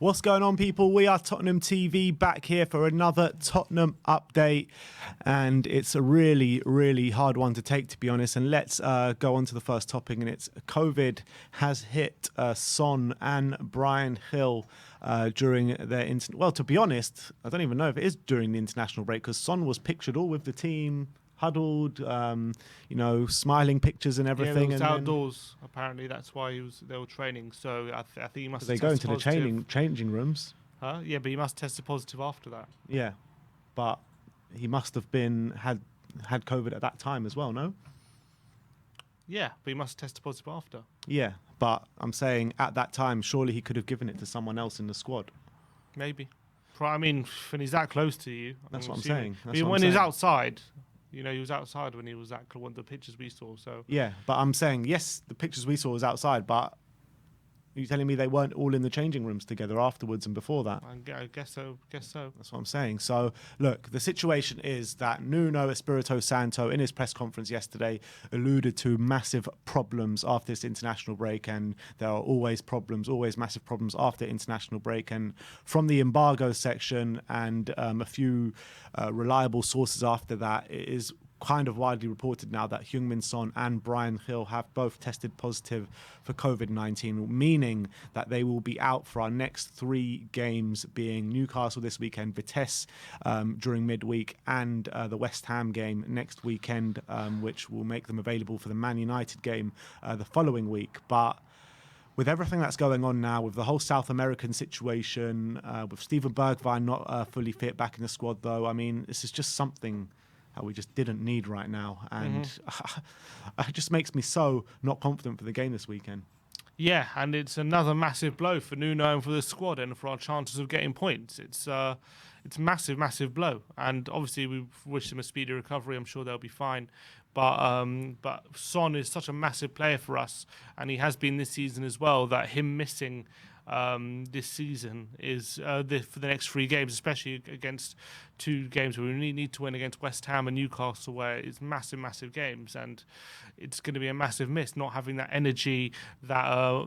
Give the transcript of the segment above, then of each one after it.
What's going on, people? We are Tottenham TV, back here for another Tottenham update, and it's a really, really hard one to take, to be honest. And let's go on to the first topic, and it's COVID has hit Son and Bryan Gil during their well, to be honest, I don't even know if it is during the international break, because Son was pictured all with the team, huddled, smiling pictures and everything. Yeah, it was outdoors. Apparently, that's why they were training. So I think he must. They go into the changing rooms. Huh? Yeah, but he must test positive after that. Yeah, but he must have had COVID at that time as well. No. Yeah, but he must test positive after. Yeah, but I'm saying at that time, surely he could have given it to someone else in the squad. Maybe. I mean, when he's that close to you. That's what I'm saying. When he's outside. He was outside when he was at one of the pictures we saw. So yeah, but I'm saying, yes, the pictures we saw was outside, but are you telling me they weren't all in the changing rooms together afterwards and before that? I guess so. That's what I'm saying. So, look, the situation is that Nuno Espirito Santo, in his press conference yesterday, alluded to massive problems after this international break, and there are always massive problems after international break. And from the embargo section and a few reliable sources after that, it is kind of widely reported now that Heung-min Son and Bryan Gil have both tested positive for COVID-19, meaning that they will be out for our next 3 games, being Newcastle this weekend, Vitesse during midweek, and the West Ham game next weekend, which will make them available for the Man United game the following week. But with everything that's going on now, with the whole South American situation, with Steven Bergwijn not fully fit back in the squad, though, I mean, this is just something we just didn't need right now, and it just makes me so not confident for the game this weekend. Yeah, and it's another massive blow for Nuno and for the squad and for our chances of getting points. It's a massive blow, and obviously we wish them a speedy recovery. I'm sure they'll be fine. But Son is such a massive player for us, and he has been this season as well, that him missing this season is for the next 3 games, especially against 2 games where we need to win against West Ham and Newcastle, where it's massive games, and it's going to be a massive miss not having that energy, that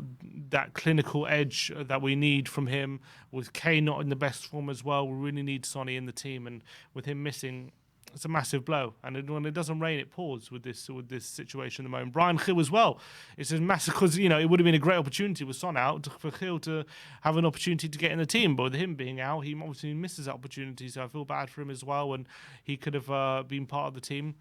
clinical edge that we need from him. With Kane not in the best form as well, we really need Sonny in the team, and with him missing, it's a massive blow. And when it doesn't rain, it pours with this situation at the moment. Bryan Gil as well. It's a massive, because it would have been a great opportunity with Son out for Gil to have an opportunity to get in the team. But with him being out, he obviously misses that opportunity. So I feel bad for him as well. And he could have been part of the team.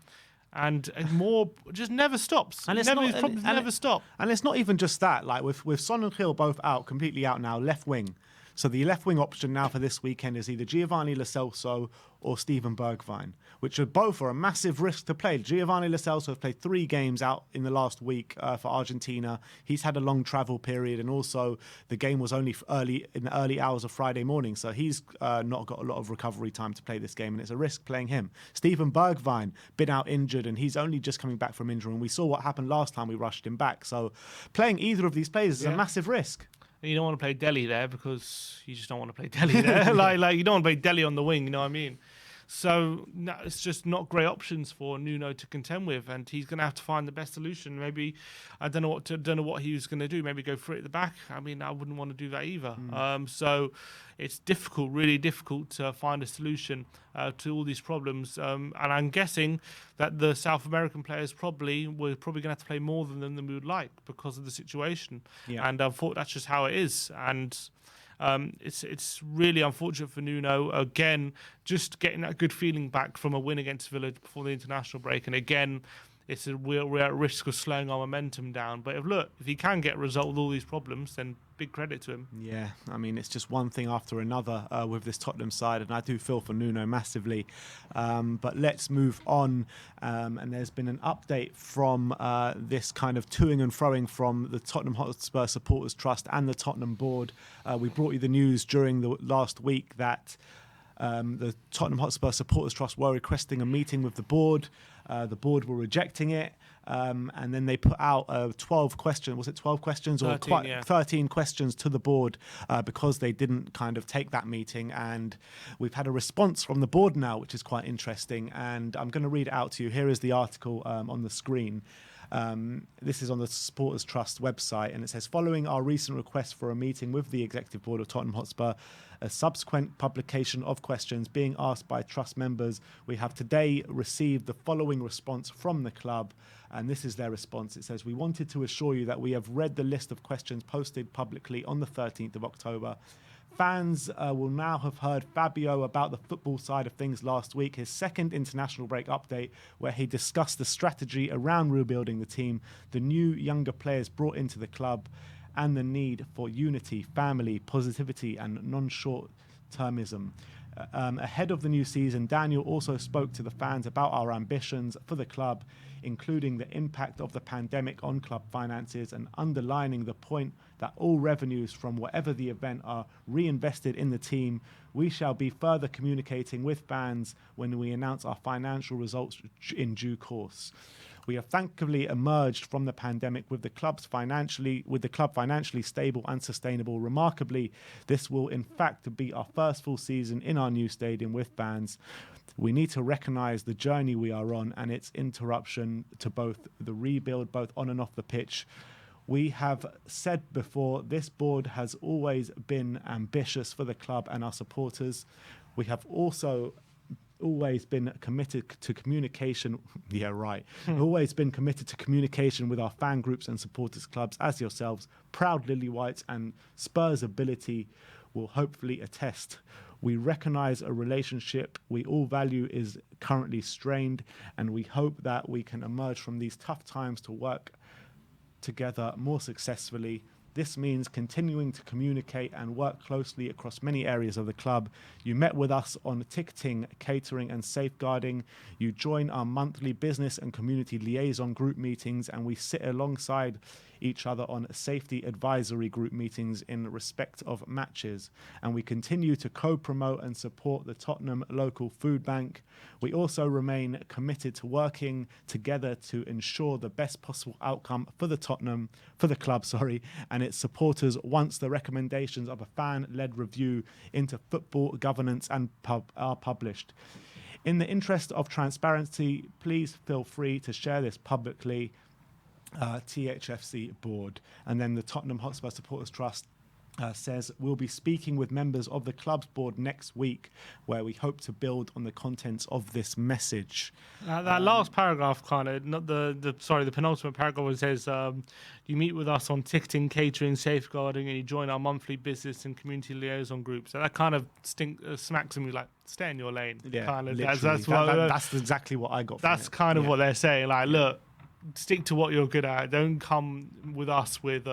And more just never stops. And never stop. And it's not even just that. Like with Son and Gil both out, completely out now, left wing. So the left wing option now for this weekend is either Giovanni Lo Celso or Steven Bergwijn, which are both a massive risk to play. Giovanni Lo Celso has played 3 games out in the last week for Argentina. He's had a long travel period, and also the game was only in the early hours of Friday morning, so he's not got a lot of recovery time to play this game, and it's a risk playing him. Steven Bergwijn, been out injured, and he's only just coming back from injury, and we saw what happened last time we rushed him back. So playing either of these players is a massive risk. You don't want to play Dele there, because you just don't want to play Dele there. like you don't want to play Dele on the wing, you know what I mean? So no, it's just not great options for Nuno to contend with, and he's going to have to find the best solution. Maybe I don't know what he was going to do. Maybe go for it at the back. I mean, I wouldn't want to do that either. So it's difficult, really difficult to find a solution to all these problems. And I'm guessing that the South American players we're probably going to have to play more than we would like because of the situation. Yeah. And I thought that's just how it is. And it's really unfortunate for Nuno. Again, just getting that good feeling back from a win against Villa before the international break. And again, we're at risk of slowing our momentum down. But if he can get a result with all these problems, then big credit to him. Yeah, I mean, it's just one thing after another with this Tottenham side, and I do feel for Nuno massively. But let's move on. And there's been an update from this kind of toing and froing from the Tottenham Hotspur Supporters Trust and the Tottenham board. We brought you the news during the last week that the Tottenham Hotspur Supporters Trust were requesting a meeting with the board. The board were rejecting it, and then they put out 12 questions. Was it 12 questions or 13 questions to the board because they didn't kind of take that meeting? And we've had a response from the board now, which is quite interesting. And I'm going to read it out to you. Here is the article on the screen. This is on the Supporters Trust website, and it says, following our recent request for a meeting with the Executive Board of Tottenham Hotspur, a subsequent publication of questions being asked by Trust members, we have today received the following response from the club, and this is their response. It says, we wanted to assure you that we have read the list of questions posted publicly on the 13th of October. Fans will now have heard Fabio about the football side of things last week, his second international break update, where he discussed the strategy around rebuilding the team, the new younger players brought into the club, and the need for unity, family, positivity, and non-short-termism. Ahead of the new season, Daniel also spoke to the fans about our ambitions for the club, including the impact of the pandemic on club finances, and underlining the point that all revenues from whatever the event are reinvested in the team. We shall be further communicating with fans when we announce our financial results in due course. We have thankfully emerged from the pandemic with the club financially stable and sustainable. Remarkably, this will in fact be our first full season in our new stadium with fans. We need to recognise the journey we are on and its interruption to both the rebuild, both on and off the pitch. We have said before, this board has always been ambitious for the club and our supporters. We have also always been committed to communication. Always been committed to communication with our fan groups and supporters clubs as yourselves. Proud Lily Whites and Spurs ability will hopefully attest. We recognise a relationship we all value is currently strained, and we hope that we can emerge from these tough times to work together more successfully. This means continuing to communicate and work closely across many areas of the club. You met with us on ticketing, catering and safeguarding. You join our monthly business and community liaison group meetings, and we sit alongside each other on safety advisory group meetings in respect of matches. And we continue to co-promote and support the Tottenham local food bank. We also remain committed to working together to ensure the best possible outcome for the club, and its supporters once the recommendations of a fan-led review into football governance are published. In the interest of transparency, please feel free to share this publicly. THFC board. And then the Tottenham Hotspur Supporters Trust says we'll be speaking with members of the club's board next week, where we hope to build on the contents of this message. That last paragraph, kind of not the penultimate paragraph, where it says you meet with us on ticketing, catering, safeguarding, and you join our monthly business and community liaison groups. So that kind of smacks me like, stay in your lane. Yeah, kind of. That's exactly what I got. That's kind of what they're saying. Like, look, stick to what you're good at. Don't come with us with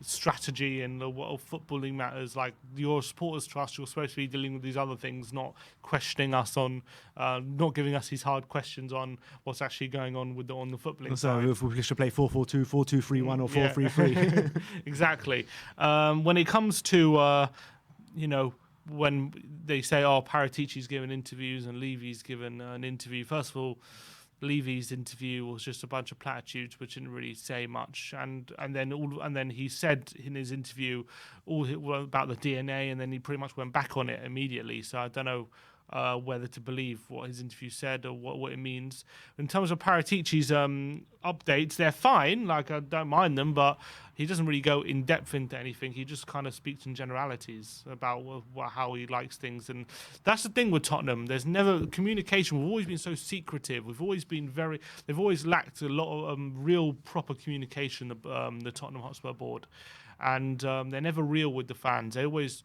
strategy and what footballing matters. Like, your supporters trust, you're supposed to be dealing with these other things, not questioning us on, not giving us these hard questions on what's actually going on on the footballing side. So if we should play 4-4-2, 4-2-3-1, or 4-3-3. Exactly. When it comes to when they say, Paratici's given interviews and Levy's given an interview, first of all, Levy's interview was just a bunch of platitudes which didn't really say much, and then he said in his interview all about the DNA, and then he pretty much went back on it immediately. So I don't know whether to believe what his interview said or what it means. In terms of Paratici's updates, they're fine. Like, I don't mind them, but he doesn't really go in depth into anything. He just kind of speaks in generalities about how he likes things. And that's the thing with Tottenham. There's never communication. We've always been so secretive. They've always lacked a lot of real proper communication, the Tottenham Hotspur board. And they're never real with the fans. They always,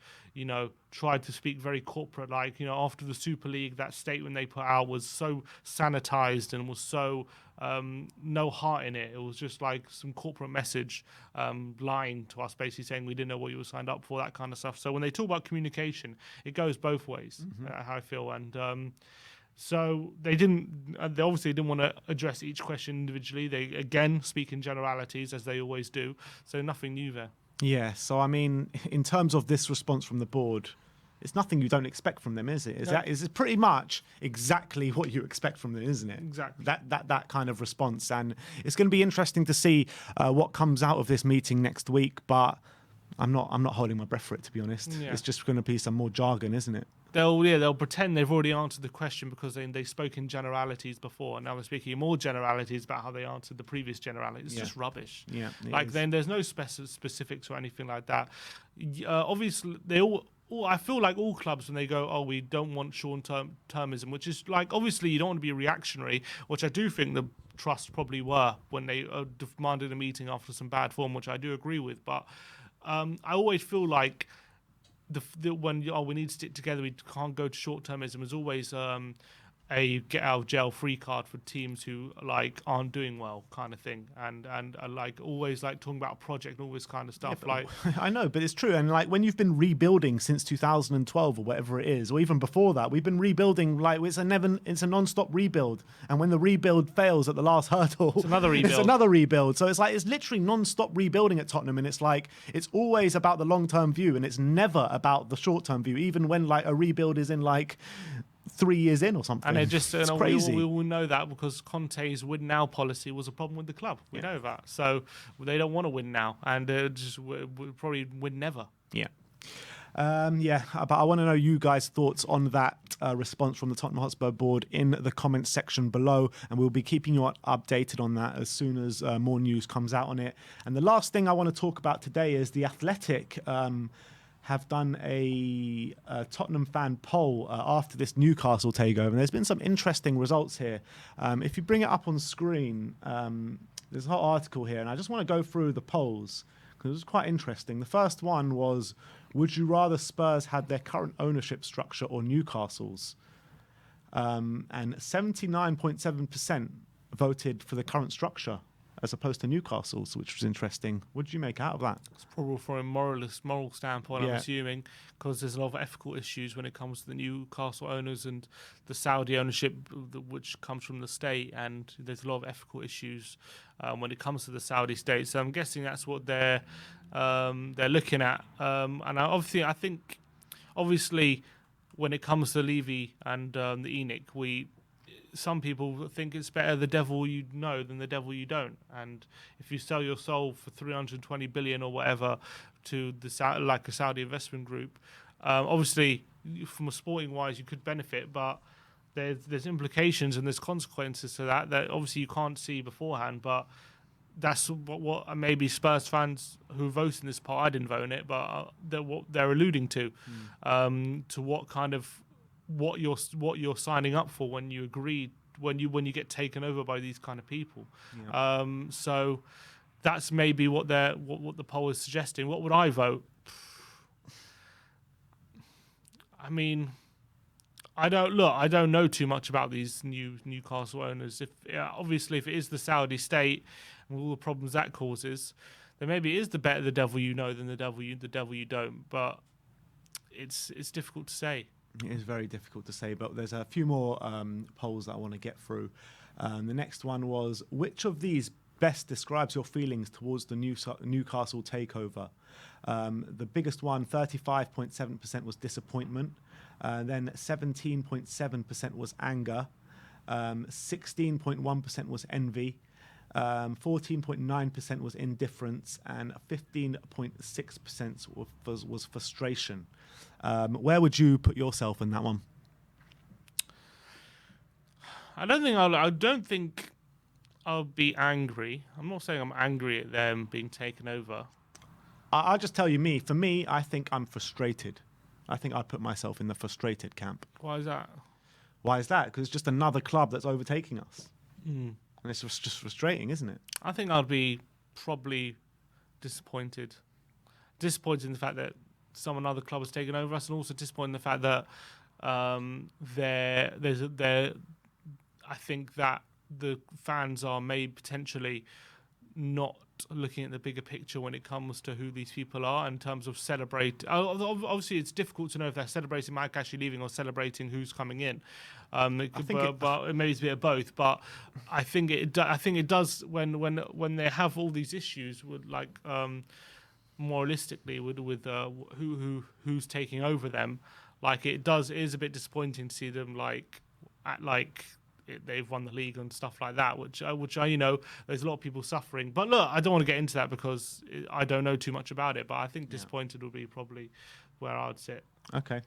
tried to speak very corporate. Like, after the Super League, that statement they put out was so sanitized and was so no heart in it. It was just like some corporate message lying to us, basically saying we didn't know what you were signed up for, that kind of stuff. So when they talk about communication, it goes both ways, how I feel. And so they obviously didn't want to address each question individually. They, again, speak in generalities, as they always do. So nothing new there. Yeah, so I mean, in terms of this response from the board, it's nothing you don't expect from them, is it? Is pretty much exactly what you expect from them, isn't it? Exactly. That kind of response. And it's going to be interesting to see what comes out of this meeting next week, but I'm not holding my breath for it, to be honest. Yeah. It's just going to be some more jargon, isn't it? they'll pretend they've already answered the question because they spoke in generalities before, and now they're speaking in more generalities about how they answered the previous generalities. It's just rubbish. Yeah, like then there's no specifics or anything like that. Obviously, they all. I feel like all clubs, when they go, oh, we don't want short-termism, which is like, obviously you don't want to be reactionary, which I do think the Trust probably were when they demanded a meeting after some bad form, which I do agree with. But I always feel like when we need to stick together, we can't go to short-termism, is always a get out of jail free card for teams who like aren't doing well kind of thing, and like always like talking about a project and all this kind of stuff. Like I know, but it's true. And like when you've been rebuilding since 2012 or whatever it is, or even before that, we've been rebuilding. Like it's a non-stop rebuild. And when the rebuild fails at the last hurdle, it's another rebuild. It's another rebuild. So it's like it's literally non-stop rebuilding at Tottenham, and it's like it's always about the long-term view, and it's never about the short-term view. Even when like a rebuild is in like 3 years in or something. And it just it's crazy. We all know that because Conte's win now policy was a problem with the club. We know that. So they don't want to win now, and we'll probably win never. Yeah. But I want to know you guys' thoughts on that response from the Tottenham Hotspur board in the comments section below, and we'll be keeping you updated on that as soon as more news comes out on it. And the last thing I want to talk about today is The Athletic have done a Tottenham fan poll after this Newcastle takeover, and there's been some interesting results here. If you bring it up on screen, there's a whole article here, and I just want to go through the polls because it was quite interesting. The first one was, would you rather Spurs had their current ownership structure or Newcastle's? And 79.7% voted for the current structure as opposed to Newcastle's, which was interesting. What did you make out of that? It's probably from a moral standpoint, I'm assuming, because there's a lot of ethical issues when it comes to the Newcastle owners and the Saudi ownership, which comes from the state, and there's a lot of ethical issues when it comes to the Saudi state. So I'm guessing that's what they're looking at. And I think, obviously, when it comes to Levy and the ENIC, some people think it's better the devil you know than the devil you don't. And if you sell your soul for 320 billion or whatever to like a Saudi investment group, obviously from a sporting wise you could benefit, but there's implications and there's consequences to that obviously you can't see beforehand. But that's what maybe Spurs fans who voted in this poll, I didn't vote in it, but what they're alluding to what kind of what you're signing up for when you agree when you get taken over by these kind of people. So that's maybe what the poll is suggesting. What would I vote? I mean, I don't know too much about these Newcastle owners. Obviously if it is the Saudi state and all the problems that causes, then maybe it is the devil you know than the devil you don't. But it's difficult to say. It is very difficult to say, but there's a few more polls that I want to get through. The next one was, which of these best describes your feelings towards the Newcastle takeover? The biggest one, 35.7%, was disappointment. Then 17.7% was anger. 16.1% was envy. 14.9% was indifference, and 15.6% was frustration. Where would you put yourself in that one? I don't think I'll be angry. I'm not saying I'm angry at them being taken over. I'll just tell you For me, I think I'm frustrated. I think I'd put myself in the frustrated camp. Why is that? Why is that? Because it's just another club that's overtaking us. And it's just frustrating, isn't it? I think I'd be probably disappointed. Disappointed in the fact that another club has taken over us, and also disappointed in the fact that I think that the fans are maybe potentially not looking at the bigger picture when it comes to who these people are in terms of celebrate. Obviously, it's difficult to know if they're celebrating Mike Ashley leaving or celebrating who's coming in. But maybe it's a bit of both. But I think it does when they have all these issues with moralistically with who's taking over them. It is a bit disappointing to see them they've won the league and stuff like that, which you know, there's a lot of people suffering. But look, I don't want to get into that because I don't know too much about it. But I think disappointed would be probably where I'd sit. Okay.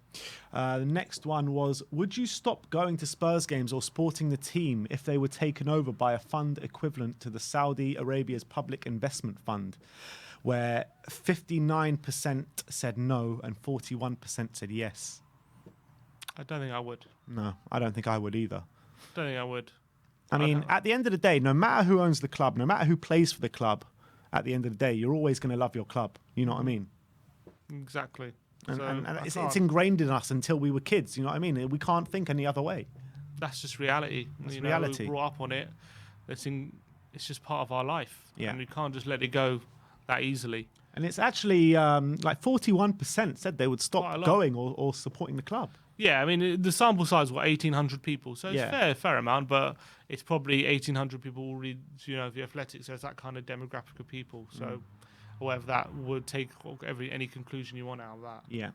The next one was, would you stop going to Spurs games or supporting the team if they were taken over by a fund equivalent to the Saudi Arabia's Public Investment Fund, where 59% said no and 41% said yes? I don't think I would. No, I don't think I would either. Don't think I would. I mean, at the end of the day, no matter who owns the club, no matter who plays for the club, at the end of the day, you're always going to love your club. You know what I mean? Exactly. And it's ingrained in us until we were kids. You know what I mean? We can't think any other way. That's just reality. That's reality. We brought up on it. It's just part of our life. Yeah. And we can't just let it go that easily. And it's actually like 41% said they would stop going or supporting the club. Yeah, I mean, the sample size was 1,800 people. So it's fair amount, but it's probably 1,800 people already, you know, the Athletics. So it's that kind of demographic of people. So whatever that would take any conclusion you want out of that. Yeah.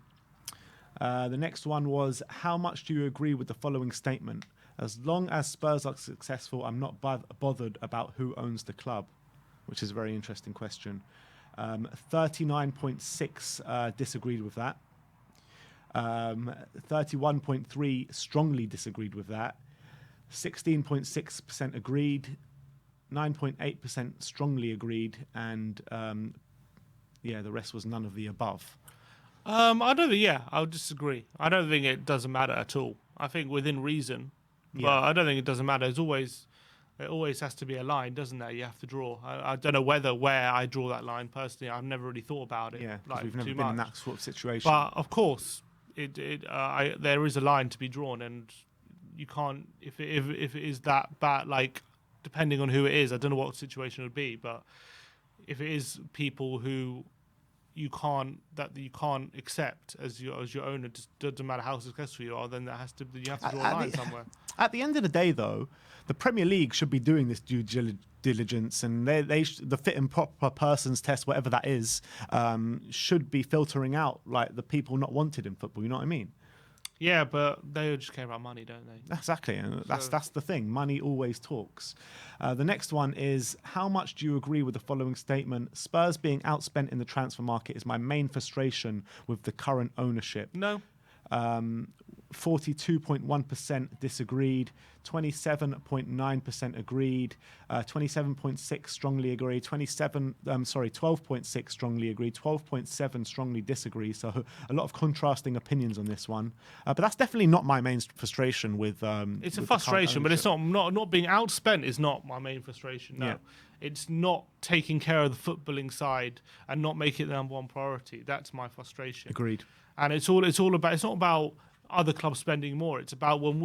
The next one was, how much do you agree with the following statement? As long as Spurs are successful, I'm not bothered about who owns the club, which is a very interesting question. 39.6 disagreed with that. 31.3 strongly disagreed with that. 16.6% agreed. 9.8% strongly agreed. And the rest was none of the above. I don't think, I would disagree. I don't think it doesn't matter at all. I think within reason, but I don't think it doesn't matter. It always has to be a line, doesn't there? You have to draw. I don't know where I draw that line personally. I've never really thought about it. Yeah, like, we've never been in that sort of situation. But of course, there is a line to be drawn, and you can't if it is that bad. Like, depending on who it is, I don't know what situation it would be, but if it is people who you can't accept as your owner, just doesn't matter how successful you are, then you have to draw a line somewhere. At the end of the day, though, the Premier League should be doing this due diligence, and the fit and proper persons test, whatever that is, should be filtering out like the people not wanted in football. You know what I mean? Yeah, but they just care about money, don't they? Exactly, and that's the thing. Money always talks. The next one is, how much do you agree with the following statement? Spurs being outspent in the transfer market is my main frustration with the current ownership. No. 42.1% disagreed, 27.9% agreed, 27.6 strongly agreed, 12.6 strongly agreed, 12.7 strongly disagree. So a lot of contrasting opinions on this one. But that's definitely not my main frustration with. It's a frustration, but it's not being outspent is not my main frustration. No. Yeah. It's not taking care of the footballing side and not making it the number one priority. That's my frustration. Agreed. And it's not about other clubs spending more. It's about when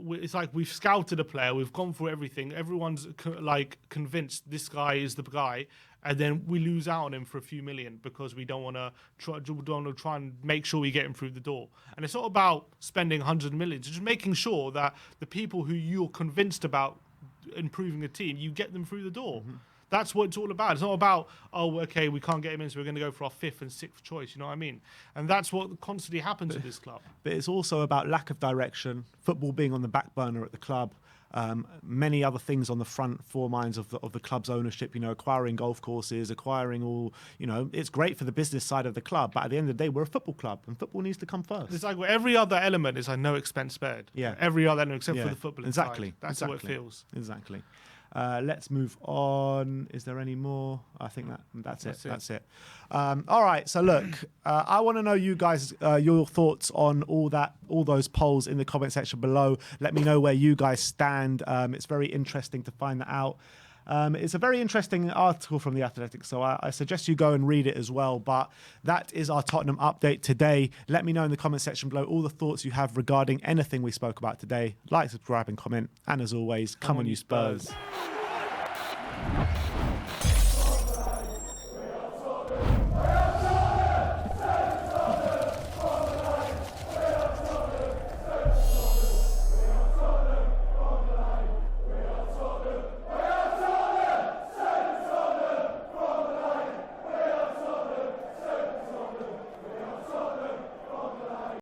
it's like we've scouted a player, we've gone through everything. Everyone's convinced this guy is the guy, and then we lose out on him for a few million because we don't want to try and make sure we get him through the door. And it's not about spending hundreds of millions. It's just making sure that the people who you're convinced about improving the team, you get them through the door. Mm-hmm. That's what it's all about. It's not about, we can't get him in, so we're going to go for our fifth and sixth choice. You know what I mean? And that's what constantly happens at this club. But it's also about lack of direction, football being on the back burner at the club, many other things on the front four minds of the club's ownership, acquiring golf courses, acquiring all, it's great for the business side of the club, but at the end of the day, we're a football club, and football needs to come first. It's like every other element is like no expense spared. Yeah. Every other element except for the football exactly. side. That's how it feels. Exactly. Let's move on. Is there any more? I think that's it. All right. So look, I want to know you guys, your thoughts on all those polls in the comment section below. Let me know where you guys stand. It's very interesting to find that out. It's a very interesting article from The Athletic, so I suggest you go and read it as well. But that is our Tottenham update today. Let me know in the comment section below all the thoughts you have regarding anything we spoke about today. Like, subscribe and comment. And as always, come on you Spurs.